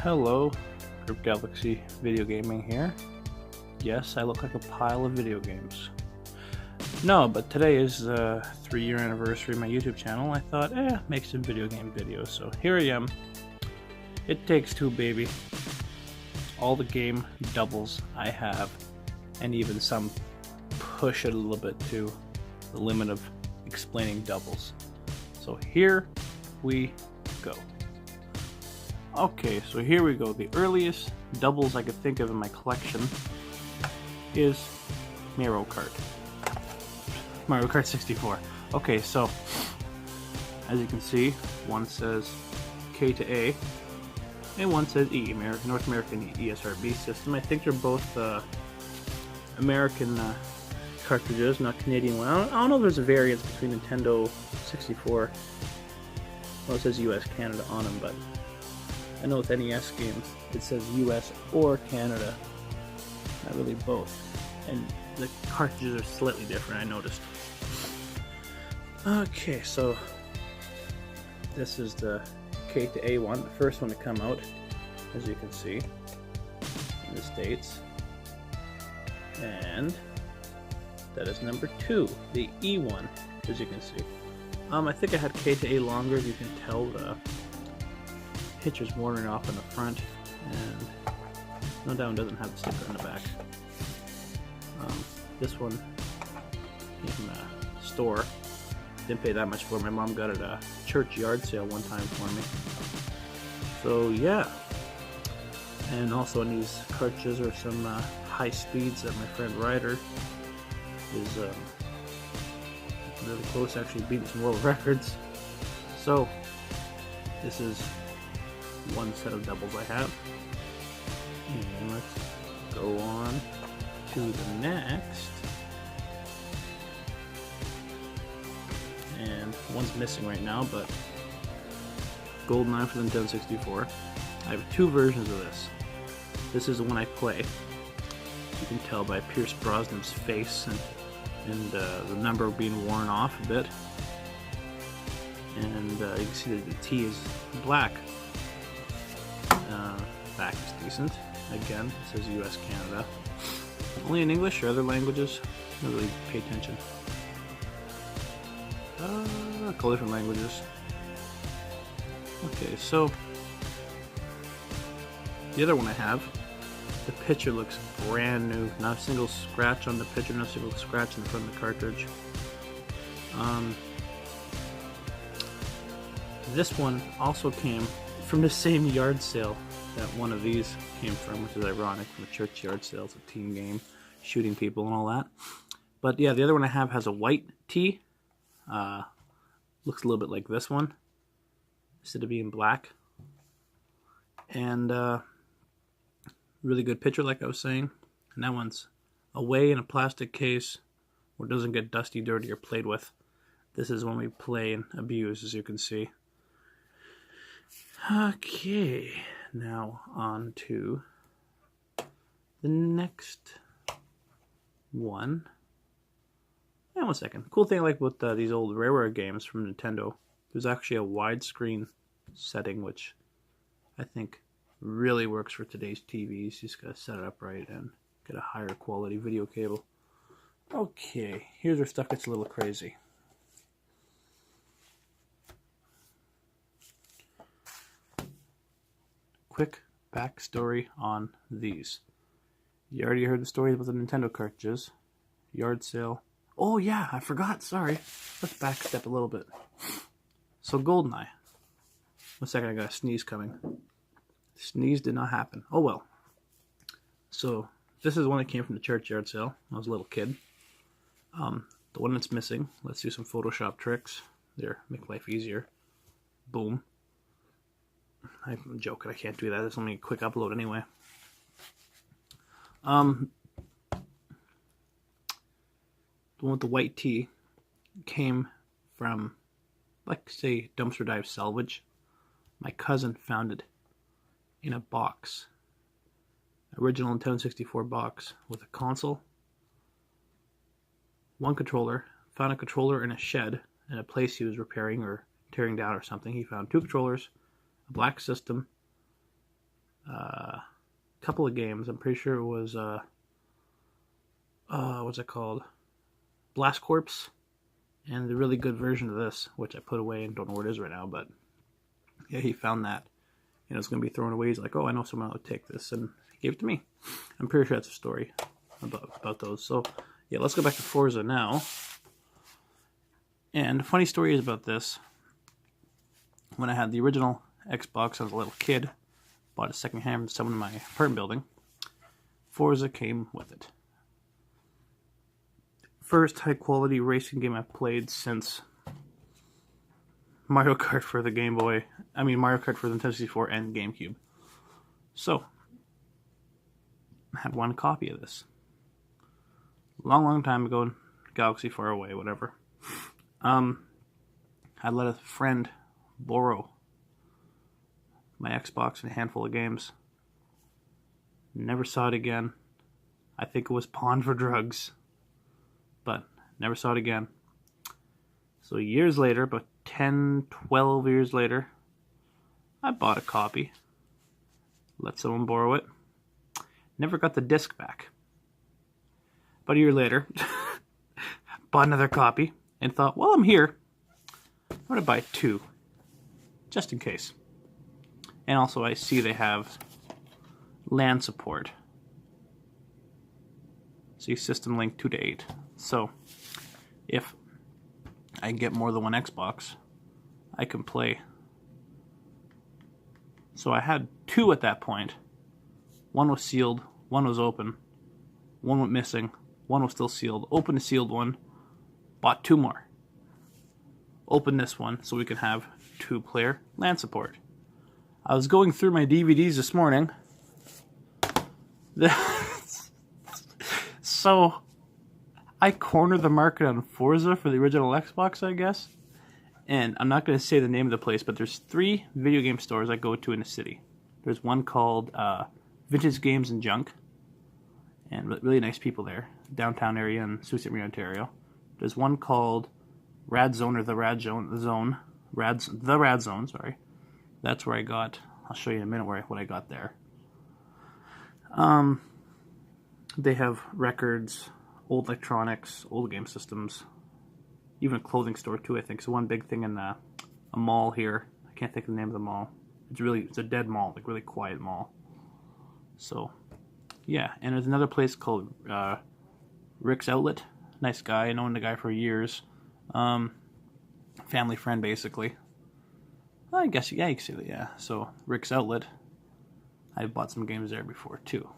Hello, Group Galaxy Video Gaming here. Yes, I look like a pile of video games. No, but today is the 3-year anniversary of my YouTube channel. I thought, make some video game videos. So here I am. It Takes Two, baby. All the game doubles I have, and even some push it a little bit to the limit of explaining doubles. So here we go. Okay, so here we go. The earliest doubles I could think of in my collection is Mario Kart. Mario Kart 64. Okay, so as you can see, one says K to A and one says E, North American ESRB system. I think they're both American cartridges, not Canadian one. I don't know if there's a variance between Nintendo 64. Well, it says US, Canada on them, but I know with NES games it says US or Canada, not really both. And the cartridges are slightly different, I noticed. Okay, so this is the K to A one, the first one to come out, as you can see, in the States. And that is number 2, the E one, as you can see. I think I had K to A longer. You can tell the picture's worn off in the front, and no doubt doesn't have the sticker on the back. This one in a store, didn't pay that much for it. My mom got it at a church yard sale one time for me. So yeah, and also in these cartridges are some high speeds that my friend Ryder is really close, actually beating some world records. So this is one set of doubles I have, and let's go on to the next. And one's missing right now, but GoldenEye for the Nintendo 64. I have 2 versions of this. This is the one I play. You can tell by Pierce Brosnan's face and the number being worn off a bit. And you can see that the T is black. Back is decent. Again, it says US, Canada. Only in English or other languages? I don't really pay attention. A couple different languages. Okay, so the other one I have, the picture looks brand new. Not a single scratch on the picture, not a single scratch in the front of the cartridge. This one also came from the same yard sale that one of these came from, which is ironic, from a church yard sale. It's a team game, shooting people and all that. But yeah, the other one I have has a white T. Looks a little bit like this one, instead of being black. And really good picture, like I was saying. And that one's away in a plastic case where it doesn't get dusty, dirty, or played with. This is when we play and abuse, as you can see. Okay, now on to the next one. Yeah, 1 second. Cool thing I like about these old Rareware games from Nintendo, there's actually a widescreen setting, which I think really works for today's TVs. You just gotta set it up right and get a higher quality video cable. Okay, here's where stuff gets a little crazy. Quick backstory on these. You already heard the story about the Nintendo cartridges. Yard sale. Oh yeah, I forgot, sorry. Let's backstep a little bit. So GoldenEye. 1 second, I got a sneeze coming. Sneeze did not happen. Oh well. So this is one that came from the church yard sale when I was a little kid. The one that's missing, let's do some Photoshop tricks. There, make life easier. Boom. I'm joking, I can't do that. It's only a quick upload anyway. The one with the white T came from, like, say, Dumpster Dive Salvage. My cousin found it in a box. Original Nintendo 64 box with a console, one controller. Found a controller in a shed in a place he was repairing or tearing down or something. He found 2 controllers, a black system, couple of games. I'm pretty sure it was what's it called? Blast Corps, and the really good version of this, which I put away and don't know where it is right now. But yeah, he found that, and it's going to be thrown away. He's like, "Oh, I know someone would take this," and he gave it to me. I'm pretty sure that's a story about those. So yeah, let's go back to Forza now. And the funny story is about this. When I had the original Xbox as a little kid, bought it secondhand from someone in my apartment building, Forza came with it. First high quality racing game I've played since Mario Kart for the Game Boy. I mean Mario Kart for the Nintendo 64 and GameCube. So I had one copy of this. Long time ago, galaxy far away, whatever. I let a friend borrow my Xbox and a handful of games. Never saw it again. I think it was pawned for drugs, but never saw it again. So years later, about 10, 12 years later, I bought a copy. Let someone borrow it. Never got the disc back. About a year later, bought another copy and thought, well, I'm here. I'm going to buy two, just in case. And also I see they have LAN support. See System Link 2 to 8. So if I get more than one Xbox, I can play. So I had two at that point. One was sealed, one was open, one went missing, one was still sealed. Opened the sealed one, bought two more. Open this one so we can have 2-player LAN support. I was going through my DVDs this morning. So I cornered the market on Forza for the original Xbox, I guess. And I'm not going to say the name of the place, but there's 3 video game stores I go to in the city. There's one called Vintage Games and Junk, and really nice people there, downtown area in Sault Ste. Marie, Ontario. There's one called Rad Zone, or the Rad Zone, sorry. That's where I got. I'll show you in a minute what I got there. They have records, old electronics, old game systems, even a clothing store too. I think it's one big thing in a mall here. I can't think of the name of the mall. It's a dead mall, like really quiet mall. So yeah, and there's another place called Rick's Outlet. Nice guy. I known the guy for years. Family friend basically. I guess, yeah, you can see that, yeah. So, Rick's Outlet. I've bought some games there before, too.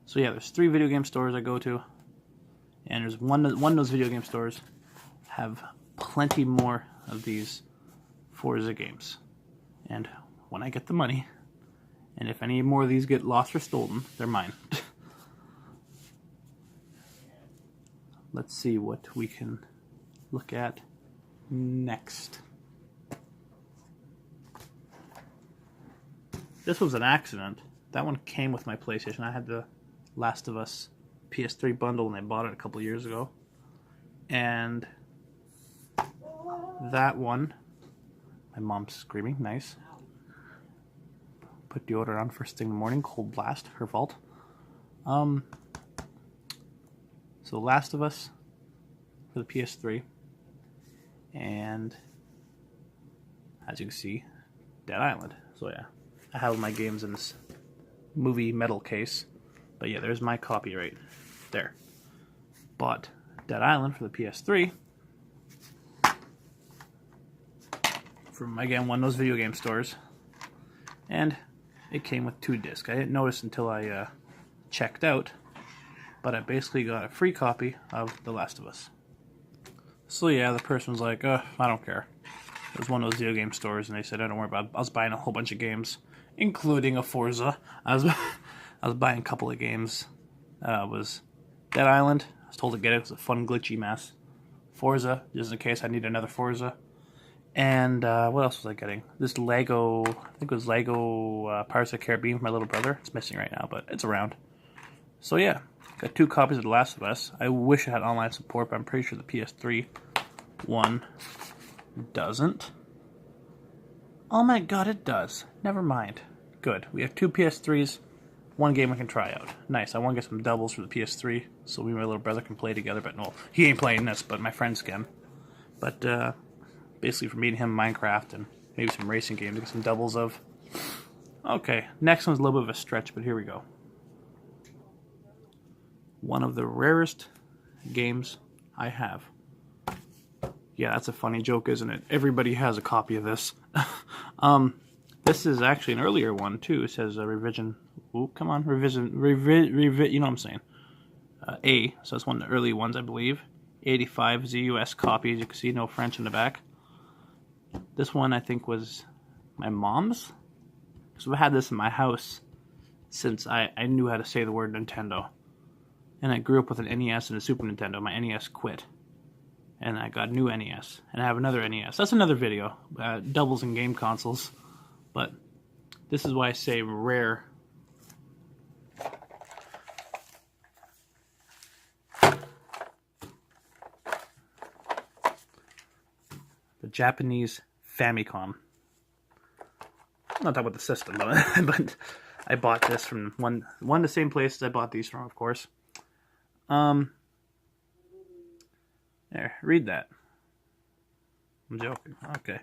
So, yeah, there's 3 video game stores I go to. And there's one of those video game stores have plenty more of these Forza games. And when I get the money, and if any more of these get lost or stolen, they're mine. Let's see what we can look at next. This was an accident. That one came with my PlayStation. I had the Last of Us PS3 bundle and I bought it a couple years ago. And that one, my mom's screaming, nice. Put deodorant on first thing in the morning, cold blast, her fault. So Last of Us for the PS3. And as you can see, Dead Island. So yeah. I have my games in this movie metal case. But yeah, there's my copy right there. Bought Dead Island for the PS3 from, again, one of those video game stores. And it came with 2 discs. I didn't notice until I checked out. But I basically got a free copy of The Last of Us. So yeah, the person was like, I don't care. It was one of those video game stores, and they said, don't worry about it. I was buying a whole bunch of games, including a Forza. I was buying a couple of games. It was Dead Island. I was told to get it. It was a fun, glitchy mess. Forza, just in case I need another Forza. And what else was I getting? This Lego, I think it was Lego Pirates of the Caribbean for my little brother. It's missing right now, but it's around. So yeah, got 2 copies of The Last of Us. I wish it had online support, but I'm pretty sure the PS3 one doesn't. Oh my god, it does. Never mind. Good. We have 2 PS3s, 1 game I can try out. Nice. I want to get some doubles for the PS3, so me and my little brother can play together. But no, he ain't playing this, but my friends can. But basically for me and him, Minecraft and maybe some racing games to get some doubles of. Okay, next one's a little bit of a stretch, but here we go. One of the rarest games I have. Yeah, that's a funny joke, isn't it? Everybody has a copy of this. This is actually an earlier one, too. It says revision. Ooh, come on, revision. You know what I'm saying. A, so it's one of the early ones, I believe. 85 ZUS copy, as you can see, no French in the back. This one, I think, was my mom's. So I've had this in my house since I knew how to say the word Nintendo. And I grew up with an NES and a Super Nintendo. My NES quit. And I got a new NES. And I have another NES. That's another video. Doubles in game consoles. But this is why I say rare. The Japanese Famicom. I'm not talking about the system, but I bought this from one of the same places I bought these from, of course. There, read that. I'm joking. Okay.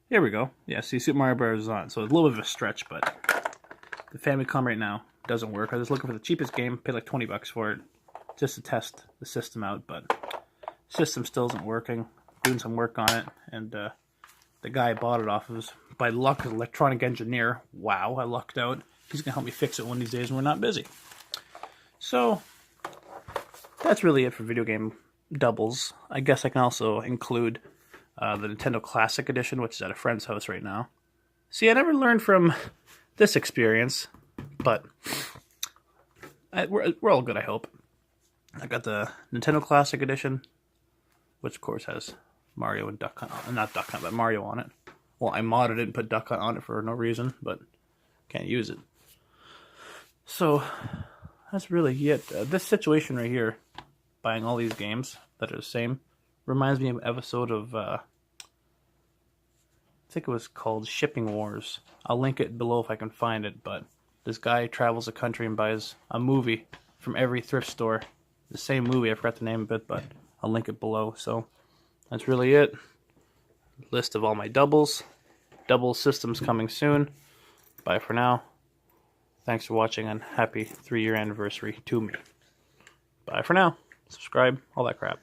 Here we go. Yeah, see, Super Mario Bros. Is on. So it's a little bit of a stretch, but the Famicom right now doesn't work. I was looking for the cheapest game, paid like 20 bucks for it, just to test the system out, but the system still isn't working. Doing some work on it, and the guy I bought it off of is, by luck, an electronic engineer. Wow, I lucked out. He's going to help me fix it one of these days when we're not busy. So, that's really it for video game doubles. I guess I can also include the Nintendo Classic Edition, which is at a friend's house right now. See, I never learned from this experience, but we're all good, I hope. I got the Nintendo Classic Edition, which of course has Mario and Duck Hunt, not Duck Hunt, but Mario on it. Well, I modded it and put Duck Hunt on it for no reason, but can't use it. So, that's really it. This situation right here, buying all these games that are the same, reminds me of an episode of, I think it was called Shipping Wars. I'll link it below if I can find it, but this guy travels the country and buys a movie from every thrift store. The same movie, I forgot the name of it, but I'll link it below. So, that's really it. List of all my doubles. Double systems coming soon. Bye for now. Thanks for watching and happy 3-year anniversary to me. Bye for now. Subscribe, all that crap.